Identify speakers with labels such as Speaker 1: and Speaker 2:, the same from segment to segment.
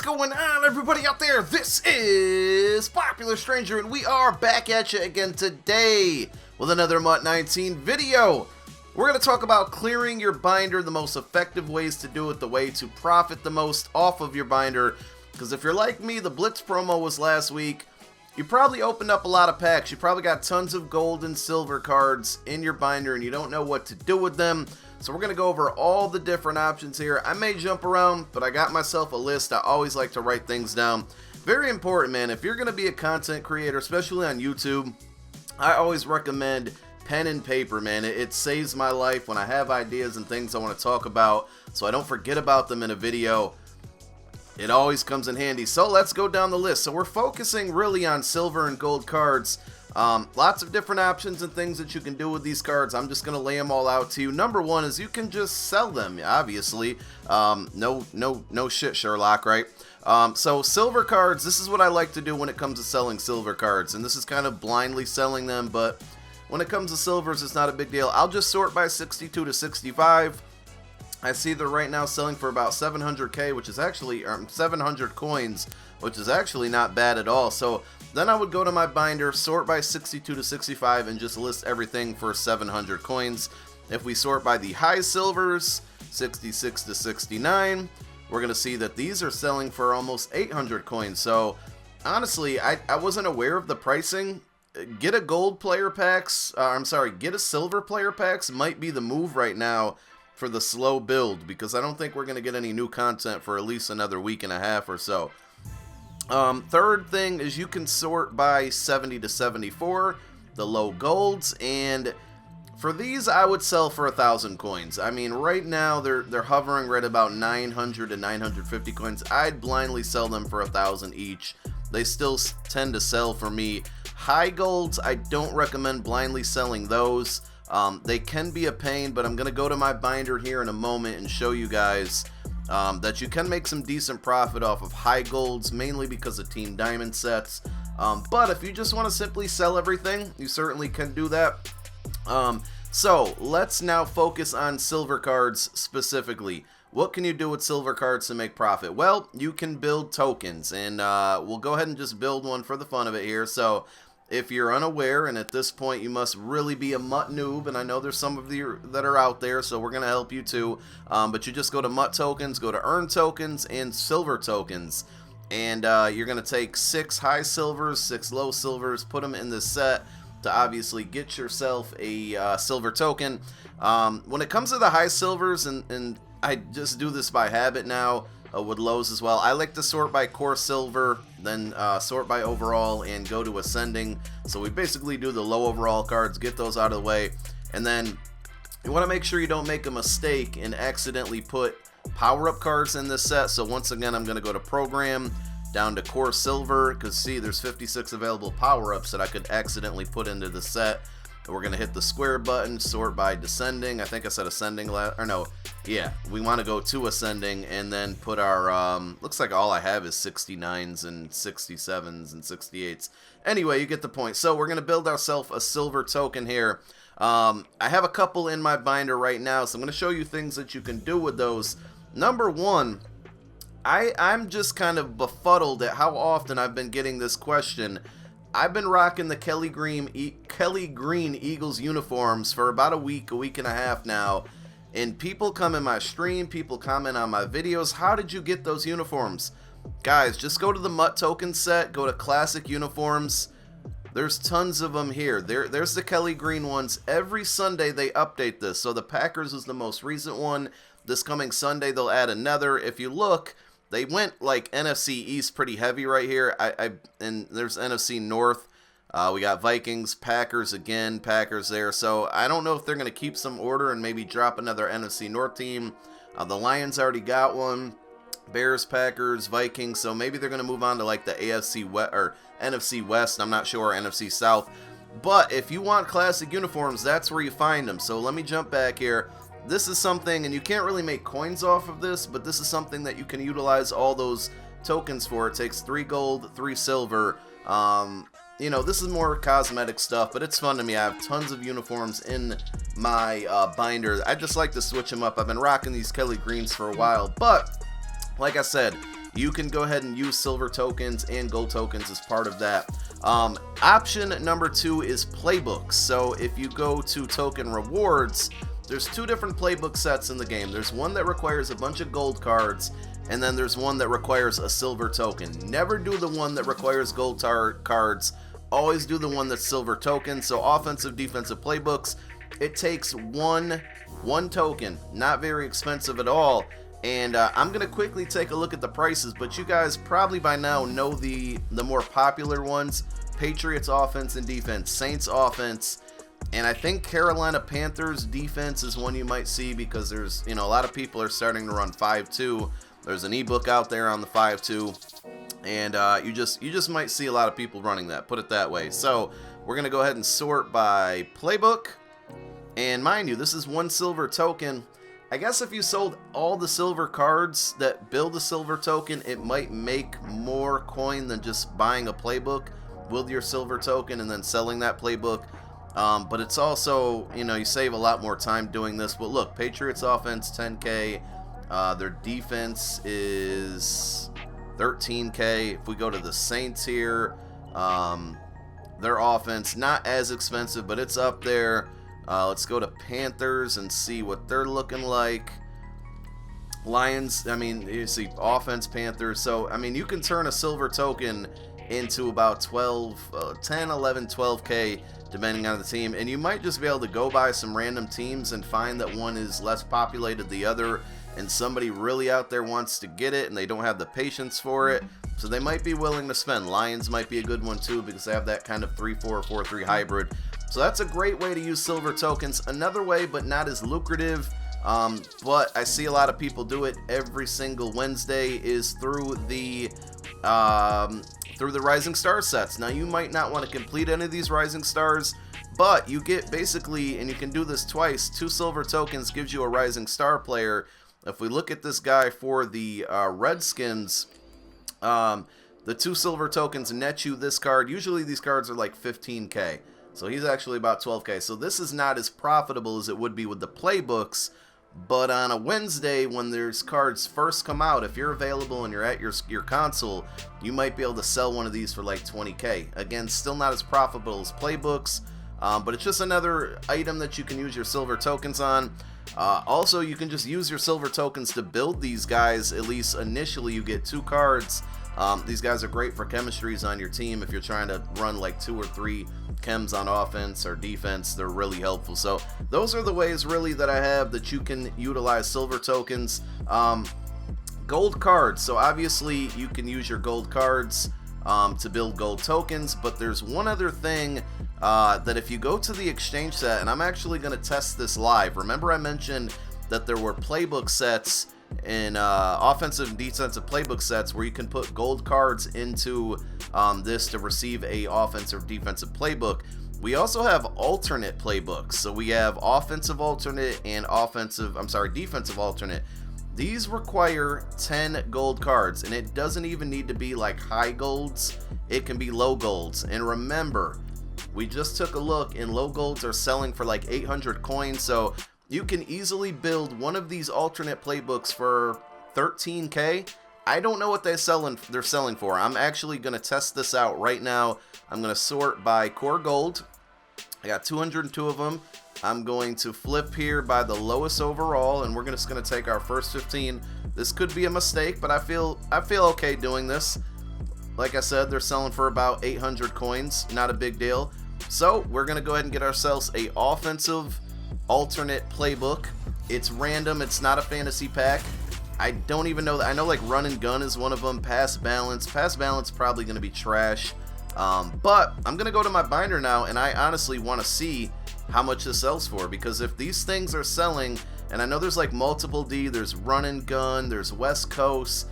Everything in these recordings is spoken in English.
Speaker 1: going on, everybody out there? This is Popular Stranger, and we are back at you again today with another MUT 19 video. We're going to talk about clearing your binder, the most effective ways to do it, the way to profit the most off of your binder. Because if you're like me, the Blitz promo was last week. You probably opened up a lot of packs. You probably got tons of gold and silver cards in your binder and you don't know what to do with them. So we're going to go over all the different options here. I may jump around, but I got myself a list. I always like to write things down. Very important, man. If you're going to be a content creator, especially on YouTube, I always recommend pen and paper, man. It saves my life when I have ideas and things I want to talk about, so I don't forget about them in a video. It always comes in handy. So let's go down the list. So we're focusing really on silver and gold cards. Lots of different options and things that you can do with these cards. I'm just going to lay them all out to you. Number one is you can just sell them, obviously. No shit, Sherlock, right? So silver cards, this is what I like to do when it comes to selling silver cards. And this is kind of blindly selling them, but when it comes to silvers, it's not a big deal. I'll just sort by 62 to 65. I see they're right now selling for about 700k, which is actually 700 coins, which is actually not bad at all. So then I would go to my binder, sort by 62 to 65, and just list everything for 700 coins. If we sort by the high silvers, 66 to 69, we're going to see that these are selling for almost 800 coins. So honestly, I wasn't aware of the pricing. Get a gold player packs, get a silver player packs might be the move right now for the slow build, because I don't think we're going to get any new content for at least another week and a half or so. Third thing is you can sort by 70 to 74, the low golds, and for these I would sell for 1,000 coins. I mean, right now they're hovering right about 900 to 950 coins. I'd blindly sell them for 1,000 each. They still tend to sell for me. High golds, I don't recommend blindly selling those. They can be a pain, but I'm going to go to my binder here in a moment and show you guys that you can make some decent profit off of high golds, mainly because of Team Diamond sets. But if you just want to simply sell everything, you certainly can do that. So let's now focus on silver cards specifically. What can you do with silver cards to make profit? Well, you can build tokens, and we'll go ahead and just build one for the fun of it here. So if you're unaware, and at this point you must really be a MUT noob, and I know there's some of you that are out there, so we're going to help you too, but you just go to MUT tokens, go to earn tokens, and silver tokens, and you're going to take 6 high silvers, 6 low silvers, put them in this set to obviously get yourself a silver token. When it comes to the high silvers, and I just do this by habit now, with lows as well. I like to sort by core silver, then sort by overall, and go to ascending. So we basically do the low overall cards, get those out of the way, and then you want to make sure you don't make a mistake and accidentally put power-up cards in this set. So once again, I'm going to go to program, down to core silver, because see, there's 56 available power-ups that I could accidentally put into the set. We're going to hit the square button, sort by descending. I think I said ascending we want to go to ascending, and then put our, looks like all I have is 69s and 67s and 68s. Anyway, you get the point. So we're going to build ourselves a silver token here. I have a couple in my binder right now, so I'm going to show you things that you can do with those. Number one, I'm just kind of befuddled at how often I've been getting this question. I've been rocking the Kelly Green Eagles uniforms for about a week and a half now, and people come in my stream, people comment on my videos, how did you get those uniforms? Guys, just go to the MUT token set, go to classic uniforms. There's tons of them here. There's the Kelly Green ones. Every Sunday they update this. So the Packers is the most recent one. This coming Sunday they'll add another. If you look, they went like NFC East pretty heavy right here. And there's NFC North. We got Vikings, Packers again, Packers there. So I don't know if they're going to keep some order and maybe drop another NFC North team. The Lions already got one. Bears, Packers, Vikings. So maybe they're going to move on to like the AFC West or NFC West. I'm not sure, NFC South. But if you want classic uniforms, that's where you find them. So let me jump back here. This is something, and you can't really make coins off of this, but this is something that you can utilize all those tokens for. It takes 3 gold, 3 silver. You know, this is more cosmetic stuff, but it's fun to me. I have tons of uniforms in my binder. I just like to switch them up. I've been rocking these Kelly Greens for a while, but like I said, you can go ahead and use silver tokens and gold tokens as part of that. Option number 2 is playbooks. So if you go to token rewards, there's 2 different playbook sets in the game. There's one that requires a bunch of gold cards, and then there's one that requires a silver token. Never do the one that requires gold cards. Always do the one that's silver token. So offensive, defensive playbooks, it takes one token, not very expensive at all. And I'm going to quickly take a look at the prices, but you guys probably by now know the more popular ones. Patriots offense and defense, Saints offense, and I think Carolina Panthers defense is one you might see, because there's, a lot of people are starting to run 5-2. There's an ebook out there on the 5-2, and you just might see a lot of people running that, put it that way. So we're going to go ahead and sort by playbook, and mind you, this is 1 silver token. I guess if you sold all the silver cards that build a silver token, it might make more coin than just buying a playbook with your silver token and then selling that playbook. But it's also, you save a lot more time doing this. But look, Patriots offense 10K, their defense is 13K. If we go to the Saints here, their offense not as expensive, but it's up there. Let's go to Panthers and see what they're looking like. Lions, you see offense, Panthers. So, you can turn a silver token into about 10, 11, 12K, depending on the team. And you might just be able to go by some random teams and find that one is less populated than the other, and somebody really out there wants to get it, and they don't have the patience for it. So they might be willing to spend. Lions might be a good one, too, because they have that kind of 3-4, 4-3 hybrid. So that's a great way to use silver tokens. Another way, but not as lucrative, but I see a lot of people do it every single Wednesday, is through the Rising Star sets. Now, you might not want to complete any of these Rising Stars, but you get basically, and you can do this twice, 2 silver tokens gives you a Rising Star player. If we look at this guy for the Redskins, the 2 silver tokens net you this card. Usually these cards are like 15K. So he's actually about 12K. So this is not as profitable as it would be with the playbooks. But on a Wednesday, when there's cards first come out, if you're available and you're at your console, you might be able to sell one of these for like 20K. Again, still not as profitable as playbooks, but it's just another item that you can use your silver tokens on. Also, you can just use your silver tokens to build these guys. At least initially, you get 2 cards. These guys are great for chemistries on your team if you're trying to run like 2 or 3 chems on offense or defense. They're really helpful. So those are the ways really that I have that you can utilize silver tokens. Gold cards. So obviously you can use your gold cards to build gold tokens, but there's one other thing that if you go to the exchange set, and I'm actually going to test this live. Remember I mentioned that there were playbook sets in offensive and defensive playbook sets where you can put gold cards into this to receive a offensive or defensive playbook. We also have alternate playbooks. So we have offensive alternate and defensive alternate. These require 10 gold cards, and it doesn't even need to be like high golds. It can be low golds. And remember, we just took a look, and low golds are selling for like 800 coins. So you can easily build one of these alternate playbooks for 13K. I don't know what they're selling for. I'm actually going to test this out right now. I'm going to sort by core gold. I got 202 of them. I'm going to flip here by the lowest overall, and we're just going to take our first 15. This could be a mistake, but I feel okay doing this. Like I said, they're selling for about 800 coins. Not a big deal. So we're going to go ahead and get ourselves a offensive alternate playbook. It's random. It's not a fantasy pack. I don't even know that. I know like run and gun is one of them. Pass balance probably going to be trash. But I'm going to go to my binder now, and I honestly want to see how much this sells for, because if these things are selling, and I know there's like multiple D, there's run and gun, there's West Coast.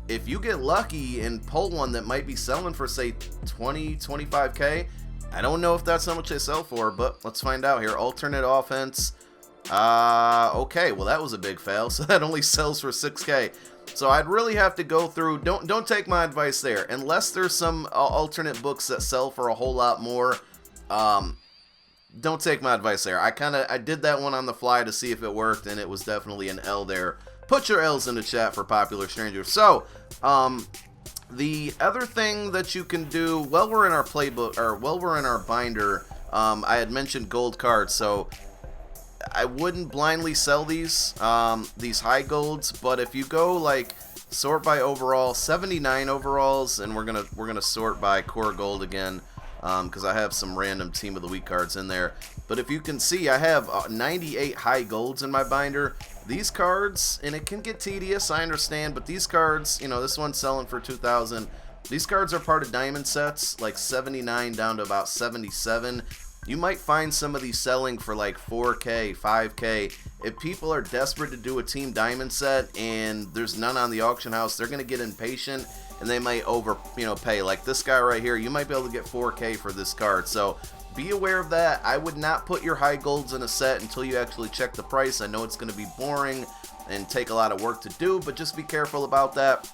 Speaker 1: If you get lucky and pull one that might be selling for say 20, 25K, I don't know if that's how much they sell for, but let's find out here. Alternate offense. Okay, well that was a big fail, so that only sells for 6K. So I'd really have to go through. Don't take my advice there, unless there's some alternate books that sell for a whole lot more. Don't take my advice there. I did that one on the fly to see if it worked, and it was definitely an L there. Put your L's in the chat for Popular Stranger. So, the other thing that you can do while we're in our playbook, or while we're in our binder, I had mentioned gold cards. So I wouldn't blindly sell these high golds, but if you go like sort by overall, 79 overalls, and we're gonna sort by core gold again, because I have some random team of the week cards in there. But if you can see, I have 98 high golds in my binder. These cards, and it can get tedious, I understand, but these cards, you know, this one's selling for 2,000. These cards are part of diamond sets, like 79 down to about 77. You might find some of these selling for like 4K, 5K. If people are desperate to do a team diamond set and there's none on the auction house, they're going to get impatient and they might pay. Like this guy right here, you might be able to get 4K for this card. So be aware of that. I would not put your high golds in a set until you actually check the price. I know it's going to be boring and take a lot of work to do, but just be careful about that.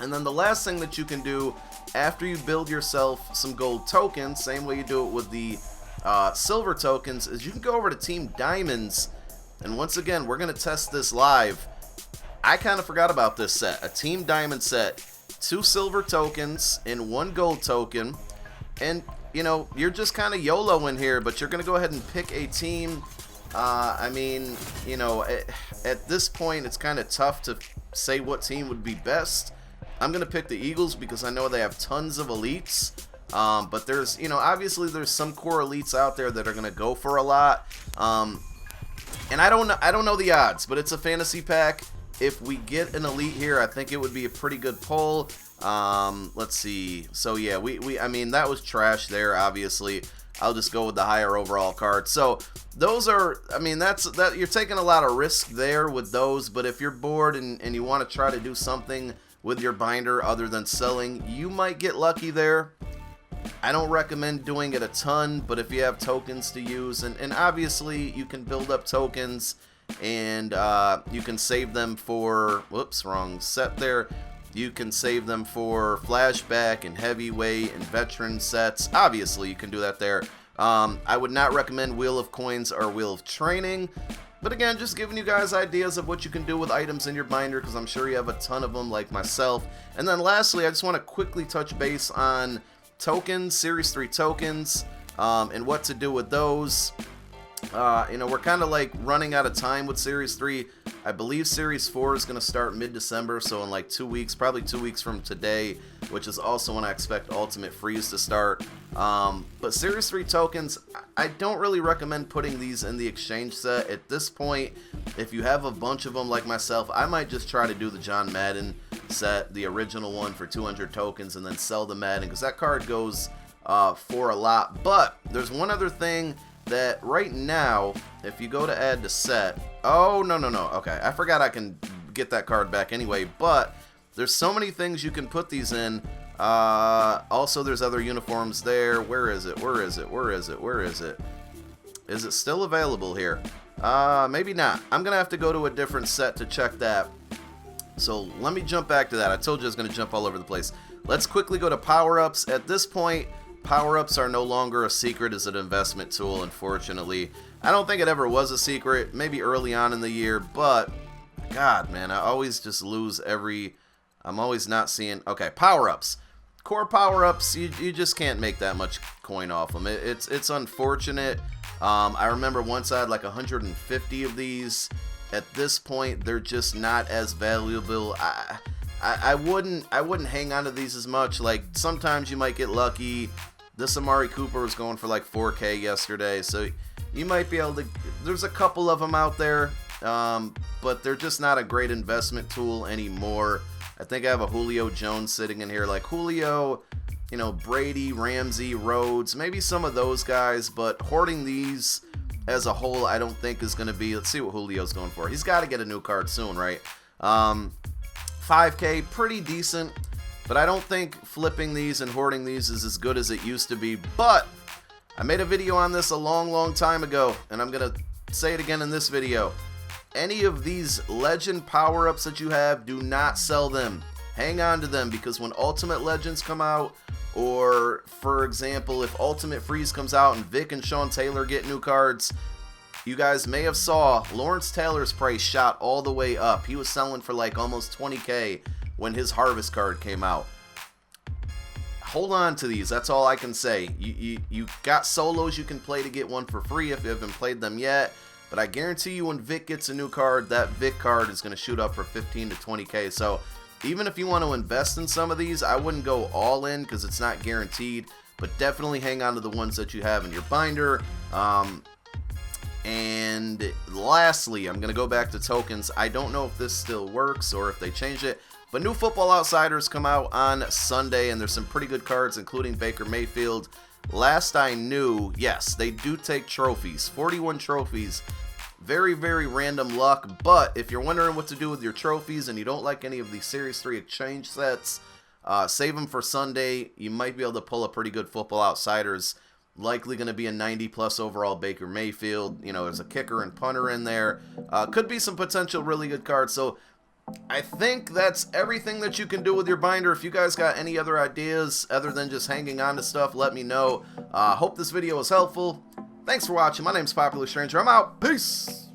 Speaker 1: And then the last thing that you can do after you build yourself some gold tokens, same way you do it with the silver tokens, is you can go over to Team Diamonds, and once again, we're going to test this live. I kind of forgot about this set, a Team Diamond set, 2 silver tokens and 1 gold token, and you know, you're just kind of YOLO in here, but you're going to go ahead and pick a team. I mean, you know, at this point, it's kind of tough to say what team would be best. I'm going to pick the Eagles because I know they have tons of elites. But there's, you know, obviously there's some core elites out there that are going to go for a lot. And I don't know the odds, but it's a fantasy pack. If we get an elite here, I think it would be a pretty good pull. Let's see. So yeah, I mean, that was trash there, obviously. I'll just go with the higher overall card. So those are, I mean, that you're taking a lot of risk there with those, but if you're bored and you want to try to do something with your binder other than selling, you might get lucky there. I don't recommend doing it a ton, but if you have tokens to use, and obviously you can build up tokens and you can save them for, whoops, wrong set there. You can save them for flashback and heavyweight and veteran sets. Obviously, you can do that there. I would not recommend Wheel of Coins or Wheel of Training. But again, just giving you guys ideas of what you can do with items in your binder, because I'm sure you have a ton of them like myself. And then lastly, I just want to quickly touch base on tokens, Series 3 tokens, and what to do with those. You know, we're kind of like running out of time with Series 3. I believe Series 4 is going to start mid-December, so in like 2 weeks, probably 2 weeks from today, which is also when I expect Ultimate Freeze to start. But Series 3 tokens, I don't really recommend putting these in the exchange set. At this point, if you have a bunch of them like myself, I might just try to do the John Madden set, the original one, for 200 tokens, and then sell the Madden, because that card goes for a lot. But there's one other thing that right now, if you go to add to set, oh, no, okay, I forgot I can get that card back anyway, but there's so many things you can put these in. Also, there's other uniforms there. Where is it? Is it still available here? Maybe not. I'm gonna have to go to a different set to check that. So let me jump back to that. I told you I was gonna jump all over the place. Let's quickly go to power-ups. At this point, power-ups are no longer a secret as an investment tool, unfortunately. I don't think it ever was a secret, maybe early on in the year, but God, man, I always just lose I'm always not seeing. Okay, power-ups. Core power-ups, you just can't make that much coin off them. It's unfortunate. I remember once I had like 150 of these. At this point, they're just not as valuable. I wouldn't hang on to these as much. Like, sometimes you might get lucky. This Amari Cooper was going for like 4K yesterday, so you might be able to. There's a couple of them out there, but they're just not a great investment tool anymore. I think I have a Julio Jones sitting in here, like Julio, you know, Brady, Ramsey, Rhodes, maybe some of those guys, but hoarding these as a whole, I don't think is going to be. Let's see what Julio's going for. He's got to get a new card soon, right? 5K, pretty decent, but I don't think flipping these and hoarding these is as good as it used to be. But I made a video on this a long time ago, and I'm going to say it again in this video. Any of these legend power-ups that you have, do not sell them. Hang on to them, because when Ultimate Legends come out, or for example, if Ultimate Freeze comes out and Vic and Sean Taylor get new cards, you guys may have saw Lawrence Taylor's price shot all the way up. He was selling for like almost 20K when his Harvest card came out. Hold on to these. That's all I can say. You got solos you can play to get one for free if you haven't played them yet. But I guarantee you when Vic gets a new card, that Vic card is going to shoot up for 15 to 20K. So even if you want to invest in some of these, I wouldn't go all in because it's not guaranteed. But definitely hang on to the ones that you have in your binder. And lastly, I'm going to go back to tokens. I don't know if this still works or if they changed it. But new Football Outsiders come out on Sunday, and there's some pretty good cards, including Baker Mayfield. Last I knew, yes, they do take trophies. 41 trophies. Very, very random luck. But if you're wondering what to do with your trophies and you don't like any of the Series 3 exchange sets, save them for Sunday. You might be able to pull a pretty good Football Outsiders. Likely going to be a 90-plus overall Baker Mayfield. You know, there's a kicker and punter in there. Could be some potential really good cards. So I think that's everything that you can do with your binder. If you guys got any other ideas other than just hanging on to stuff, let me know. Hope this video was helpful. Thanks for watching. My name's Popular Stranger. I'm out. Peace.